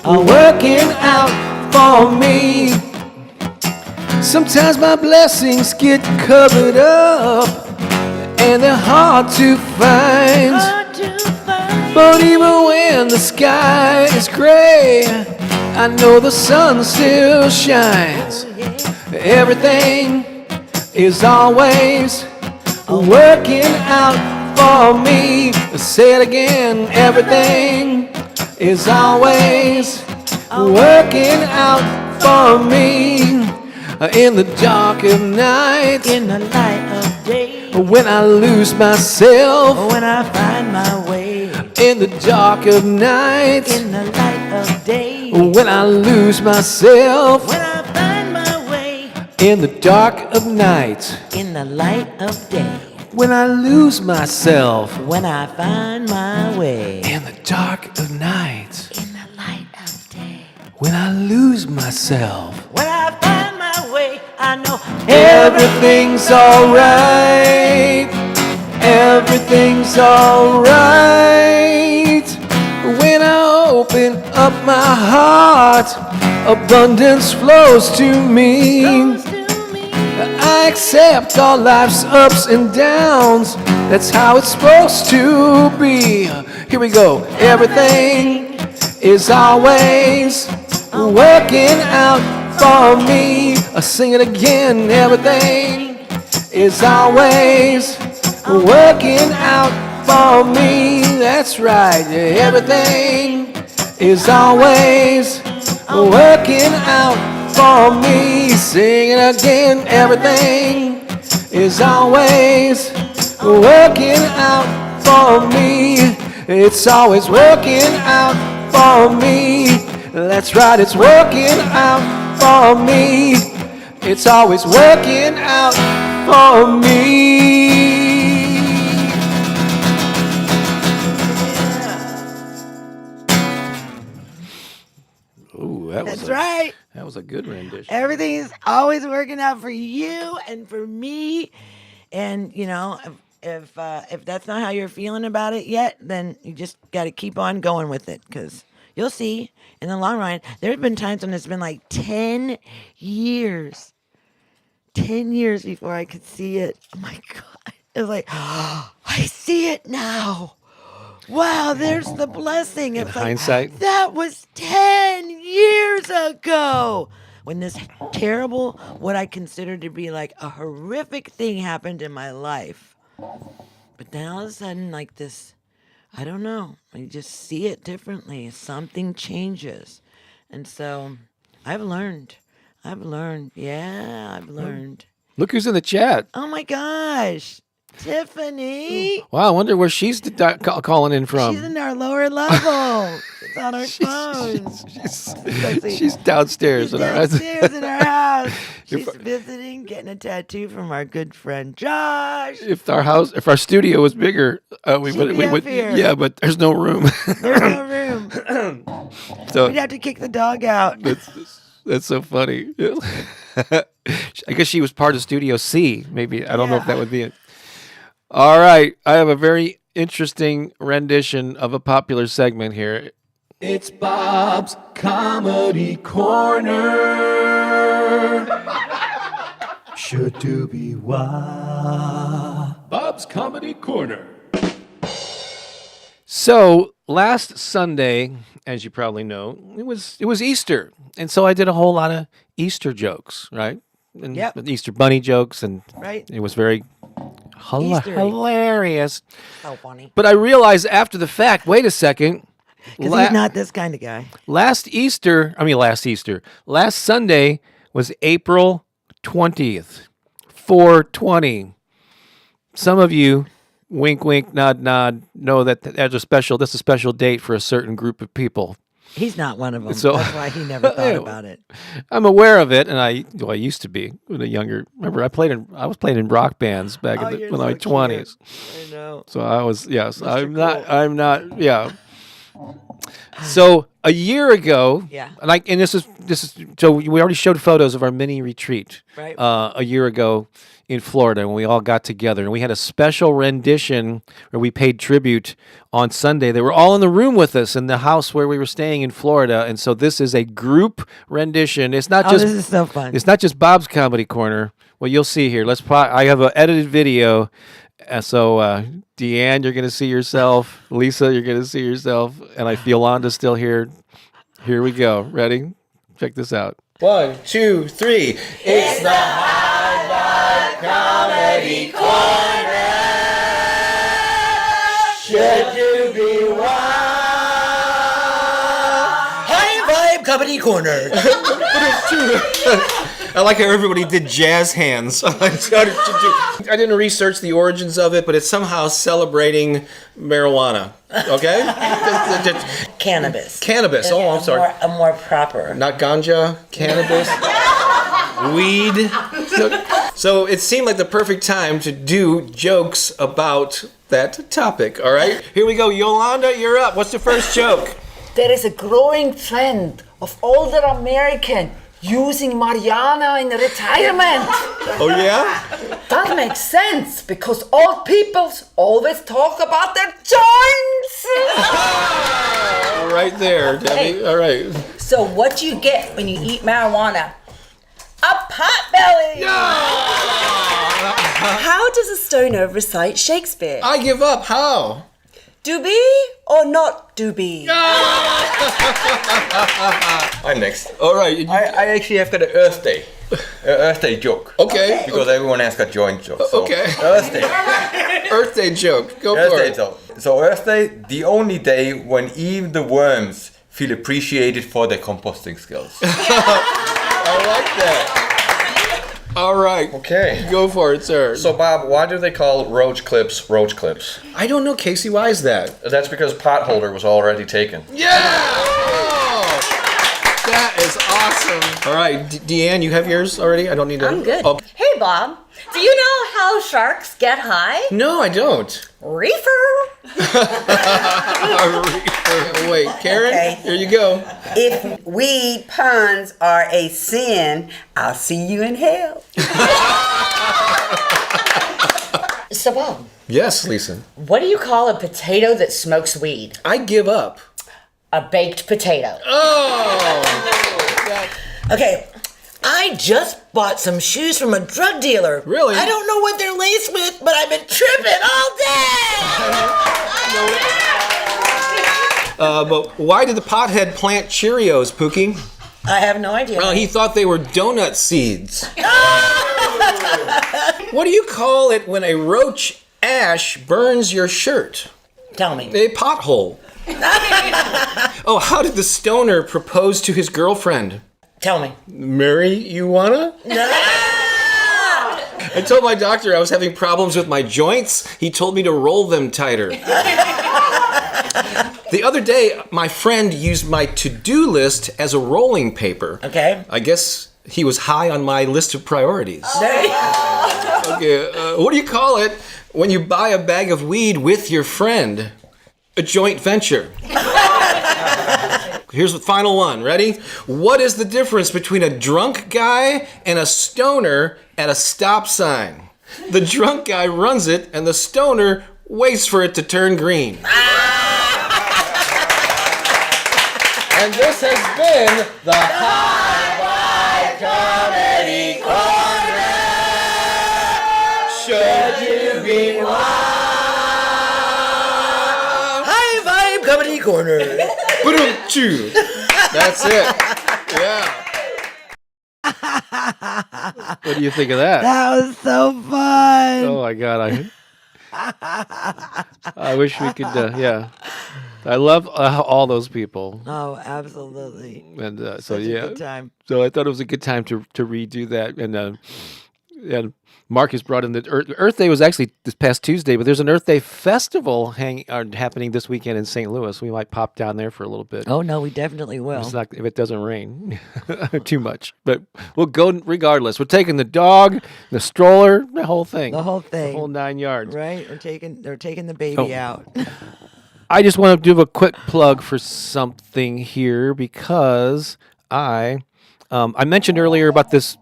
working out for me. Sometimes my blessings get covered up and they're hard to find. But even when the sky is gray, I know the sun still shines. Everything is always working out for me. Say it again. Everything is always working out for me. In the dark of night, In the light of day, when I lose myself, when I find my way. in the dark of night, In the light of day, when I lose myself, when I find my way. in the dark of night, In the light of day, when I lose myself, when I find my way. in the dark of night, In the light of day, when I lose myself, when I find my way, I know everything's alright. Everything's alright. When I open up my heart, abundance flows to me. close to me. I accept all life's ups and downs. That's how it's supposed to be. Here we go. Everything is always working out for me. I sing it again. Everything is always working out for me. That's right. Everything is always working out for me. Sing it again. Everything is always working out for me. It's always working out for me. That's right. It's working out for me. It's always working out for me. Ooh, That's right. That was a good rendition. Everything's always working out for you and for me. And, you know, if that's not how you're feeling about it yet, then you just got to keep on going with it, because you'll see in the long run. There's been times when it's been like 10 years. 10 years before I could see it. Oh, my God. It was like, oh, I see it now. Wow, there's the blessing. In It's hindsight? like, that was 10 years ago. When this terrible, what I consider to be like a horrific thing happened in my life. But then all of a sudden, like this, I don't know, I just see it differently. Something changes. And so I've learned. Yeah, I've learned. Look who's in the chat. Oh my gosh. Tiffany. Wow, I wonder where she's calling in from. She's in our lower level. It's on our phone. She's downstairs. She's downstairs in our house. She's visiting, getting a tattoo from our good friend Josh. If our studio was bigger, we would. Here. Yeah, but there's no room. There's no room. So we'd have to kick the dog out. That's so funny. I guess she was part of Studio C. Maybe I don't know if that would be it. All right, I have a very interesting rendition of a popular segment here. It's Bob's Comedy Corner. Should do be why. Bob's Comedy Corner. So last Sunday, as you probably know, it was Easter, and so I did a whole lot of Easter jokes, right? And Easter bunny jokes, and it was very hilarious. So funny. But I realized after the fact, wait a second. Because he's not this kind of guy. Last Sunday was April 20th, 420. Some of you, wink, wink, nod, nod, know that that's a special date for a certain group of people. He's not one of them. So, that's why he never thought about it. I'm aware of it, and I used to be when a younger. Remember, I was playing in rock bands back when I was 20s. I know. So I was Mr. I'm not. Yeah. So a year ago, and this is so we already showed photos of our mini retreat, right? A year ago in Florida when we all got together, and we had a special rendition where we paid tribute on Sunday. They were all in the room with us in the house where we were staying in Florida, and so this is a group rendition. It's not just this is so fun. It's not just Bob's Comedy Corner. Well, you'll see here. I have an edited video. So, Deanne, you're going to see yourself. Lisa, you're going to see yourself. And Yolanda's still here. Here we go. Ready? Check this out. 1, 2, 3. It's the High Vibe Comedy Corner. Should you be wild? High Vibe Comedy Corner. I like how everybody did jazz hands. I didn't research the origins of it, but it's somehow celebrating marijuana. Okay? Cannabis. Cannabis. Oh, I'm sorry. A more proper. Not ganja, cannabis, weed. So it seemed like the perfect time to do jokes about that topic. All right? Here we go. Yolanda, you're up. What's the first joke? There is a growing trend of older Americans using marijuana in retirement. Oh, yeah? That makes sense because old people always talk about their joints. Right there, Debbie. Hey. All right. So what do you get when you eat marijuana? A pot belly. How does a stoner recite Shakespeare? I give up. How? Do be or not do be? I'm next. All right. I actually have got an Earth Day joke. Okay. Because everyone has got joint jokes. So Okay. Earth Day. Earth Day joke. Go Earth for Day it. joke. So Earth Day, the only day when even the worms feel appreciated for their composting skills. I like that. All right. Okay. Go for it, sir. So Bob, why do they call roach clips roach clips? I don't know, Casey. Why is that? That's because potholder was already taken. Yeah! Oh! That is awesome. All right, Deanne, you have yours already? I don't need to. I'm good. Oh. Hey, Bob. Do you know how sharks get high? No, I don't. Reefer. Wait, Karen, Okay. here you go. If weed puns are a sin, I'll see you in hell. So, Bob, Yes, Lisa. what do you call a potato that smokes weed? I give up. A baked potato. Oh! Okay, I just bought some shoes from a drug dealer. Really? I don't know what they're laced with, but I've been tripping all day. But why did the pothead plant Cheerios, Pookie? I have no idea. Well, he thought they were donut seeds. What do you call it when a roach ash burns your shirt? Tell me. A pothole. Oh, how did the stoner propose to his girlfriend? Tell me. Marijuana? I told my doctor I was having problems with my joints. He told me to roll them tighter. The other day, my friend used my to-do list as a rolling paper. Okay. I guess he was high on my list of priorities. Okay, what do you call it when you buy a bag of weed with your friend? A joint venture. Here's the final one. Ready? What is the difference between a drunk guy and a stoner at a stop sign? The drunk guy runs it, and the stoner waits for it to turn green. And this has been the High Five Comedy Corner. Should you be High Vibe Comedy Corner. Ba-dum-choo. That's it. Yeah. What do you think of that? That was so fun. Oh my God, I wish we could. Yeah, I love all those people, Oh, absolutely. and so Such a yeah. good time. So I thought it was a good time to redo that, and Marcus brought in the Earth Day was actually this past Tuesday, but there's an Earth Day festival happening this weekend in St. Louis. We might pop down there for a little bit. Oh no, we definitely will. It's not if it doesn't rain too much, but we'll go regardless. We're taking the dog, the stroller, the whole thing, The whole thing. the whole 9 yards. Right? They're taking the baby Oh. out. I just want to do a quick plug for something here because I mentioned earlier about this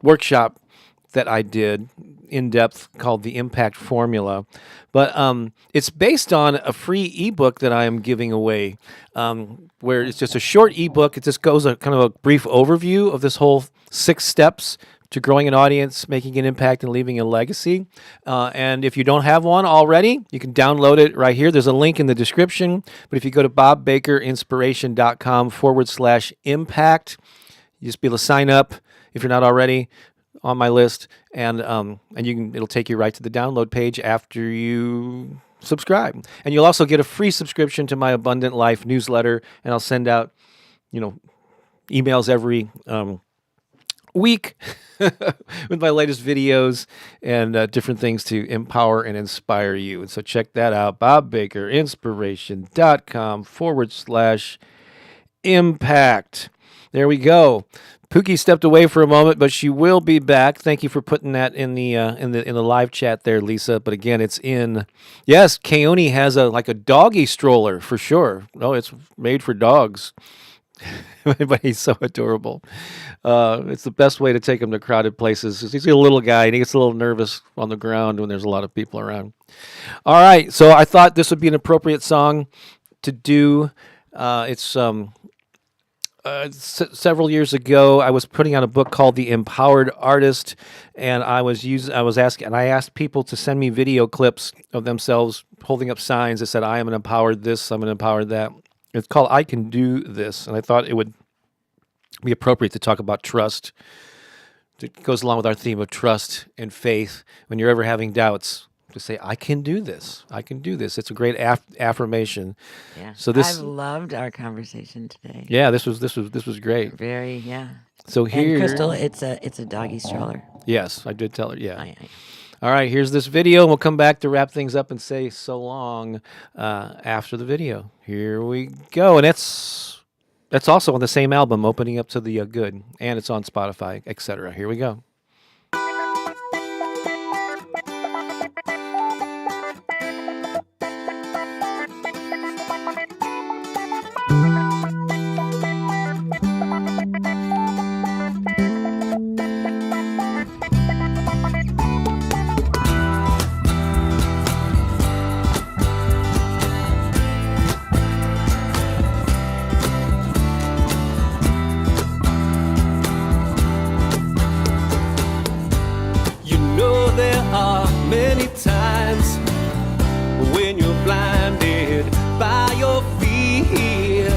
workshop that I did in depth called the Impact Formula, but it's based on a free ebook that I am giving away, where it's just a short ebook. It just goes a kind of a brief overview of this whole 6 steps to growing an audience, making an impact, and leaving a legacy. And if you don't have one already, you can download it right here. There's a link in the description. But if you go to bobbakerinspiration.com/impact, you just be able to sign up if you're not already on my list, and it'll take you right to the download page after you subscribe. And you'll also get a free subscription to my Abundant Life newsletter, and I'll send out, emails every week with my latest videos and different things to empower and inspire you. And so check that out, bobbakerinspiration.com/impact. There we go. Pookie stepped away for a moment, but she will be back. Thank you for putting that in the live chat there, Lisa. But again, it's in. Yes, Keone has a doggy stroller for sure. Oh, it's made for dogs. But he's so adorable. It's the best way to take him to crowded places. He's a little guy, and he gets a little nervous on the ground when there's a lot of people around. All right, so I thought this would be an appropriate song to do. Several years ago, I was putting out a book called The Empowered Artist, and I asked people to send me video clips of themselves holding up signs that said, "I am an empowered this, I'm an empowered that." It's called "I Can Do This," and I thought it would be appropriate to talk about trust. It goes along with our theme of trust and faith. When you're ever having doubts, to say, "I can do this. I can do this." It's a great affirmation. Yeah. So this, I've loved our conversation today. yeah, this was great. Very, yeah. So here, And Crystal, it's a doggy stroller. yes, I did tell her. Yeah. I All right, here's this video, and we'll come back to wrap things up and say so long after the video. Here we go, and it's That's also on the same album, Opening Up to the Good, and it's on Spotify, etc. Here we go. You know there are many times when you're blinded by your fear.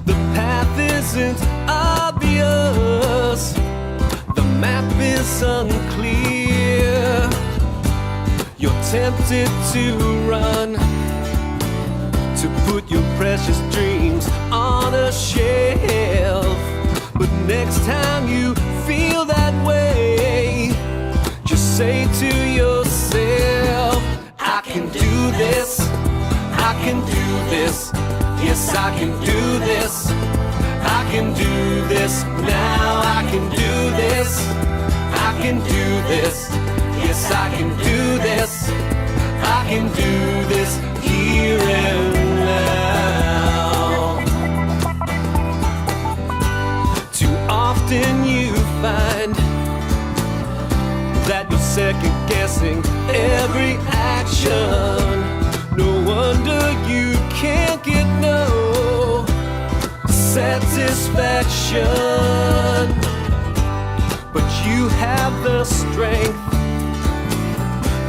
The path isn't obvious, the map is unclear. You're tempted to run, to put your precious dreams on a shelf. But next time you feel that way, just say to yourself, I can do this, I can do this, yes I can do this, I can do this, now I can do this, I can do this, yes I can do this, I can do this here and now. Too often you find that you're second guessing every action. No wonder you can't get no satisfaction. But you have the strength,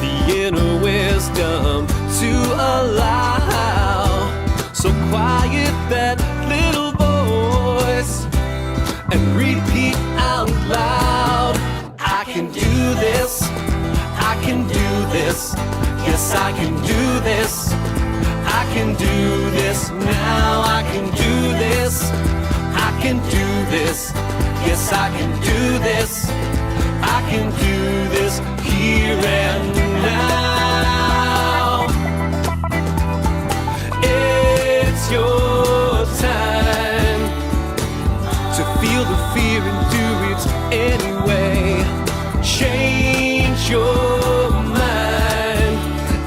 the inner wisdom to allow. So quiet that little voice and repeat out loud, I can do this, I can do this, yes I can do this, I can do this, now I can do this, I can do this, yes I can do this, I can do this here and now. It's your time to feel the fear and do it anyway. Change your mind.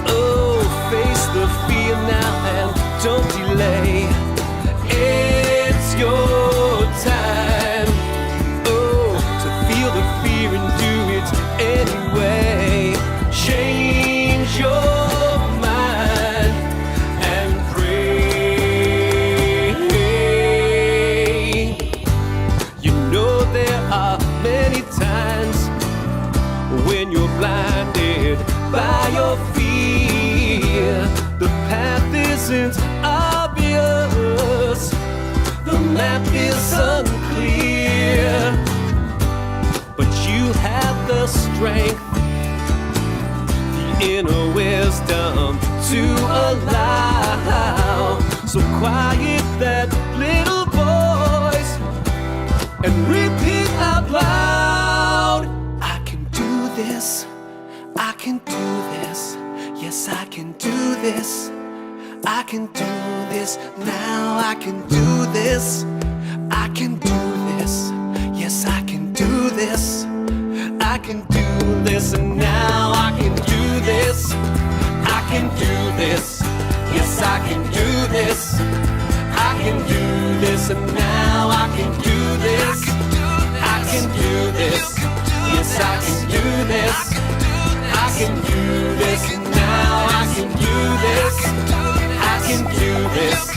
Oh, face the fear now and don't delay. It's your time. Oh, to feel the fear and do it anyway. Change your mind and pray. You know there are many times when you're blinded by your fear. The path isn't obvious, the map is unclear. But you have the strength, the inner wisdom to allow. So quiet that little voice and repeat out loud, I can do this, I can do this, yes I can do this, I can do this, now I can do this, I can do this, yes I can do this, I can do this, and now I can do this, I can do this, yes I can do this, I can do this, and now I can do this, I can do this, yes I can do this, I can do this, and now I can do this, I can do this,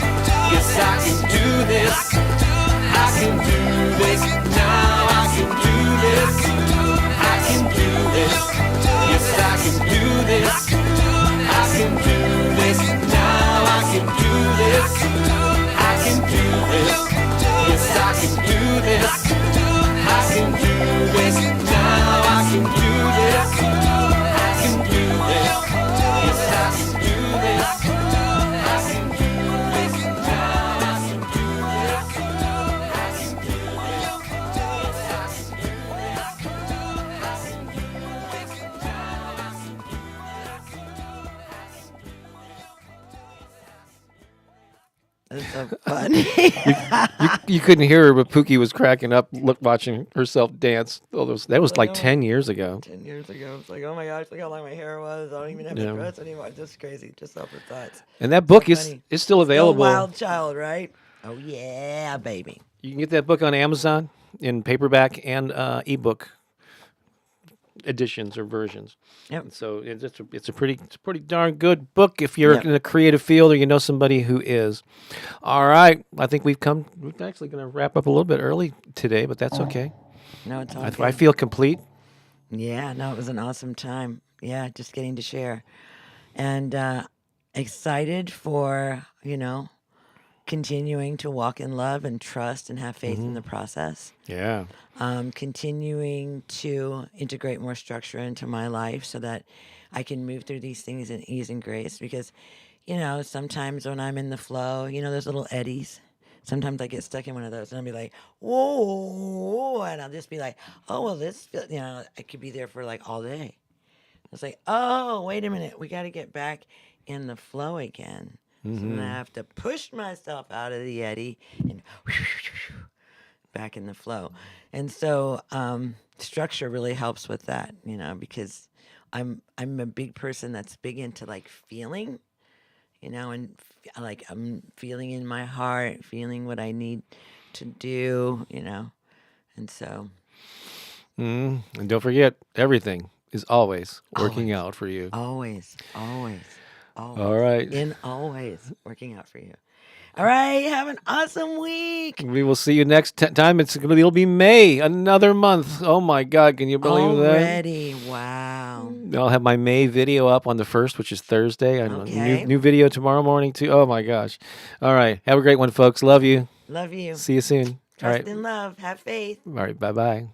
yes I can do this, I can do this, now I can do this, I can do this, yes I can do this, I can do this, now I can do this, I can do this, yes I can do this, I can do this, now I can do this, I can do this, yes I can do this, I can do this, now I can do this, I can do this, yes I can do this, I can do this, now That's so funny. You couldn't hear her, but Pooki was cracking up, watching herself dance. That was like 10 years ago. 10 years ago. It's like, oh my gosh, look how long my hair was. I don't even have a dress anymore. Just crazy. Just off her thoughts. And that book is Funny. still available. Wild Child, right? Oh, yeah, baby. You can get that book on Amazon in paperback and ebook editions or versions. Yep. So it's a pretty darn good book if you're in a creative field or you know somebody who is. All right, I think we're actually going to wrap up a little bit early today, but that's okay. No, it's all I feel complete. Yeah, no, it was an awesome time. Yeah, just getting to share. And excited for, continuing to walk in love and trust and have faith in the process. Yeah. Continuing to integrate more structure into my life so that I can move through these things in ease and grace. Because, sometimes when I'm in the flow, those little eddies. Sometimes I get stuck in one of those and I'll be like, whoa, and I'll just be like, oh, well, this, I could be there for like all day. It's like, oh, wait a minute. We got to get back in the flow again. So then I have to push myself out of the eddy and back in the flow. And so structure really helps with that, because I'm a big person that's big into like feeling, and like I'm feeling in my heart, feeling what I need to do, and so. And don't forget, everything is always working out for you. Always. All right. Always working out for you. All right. Have an awesome week. We will see you next time. It'll be May, another month. Oh my God. Can you believe that? Already. Wow. I'll have my May video up on the 1st, which is Thursday. Okay. New video tomorrow morning too. Oh my gosh. All right. Have a great one, folks. Love you. Love you. See you soon. Trust and love. Have faith. All right. Bye-bye.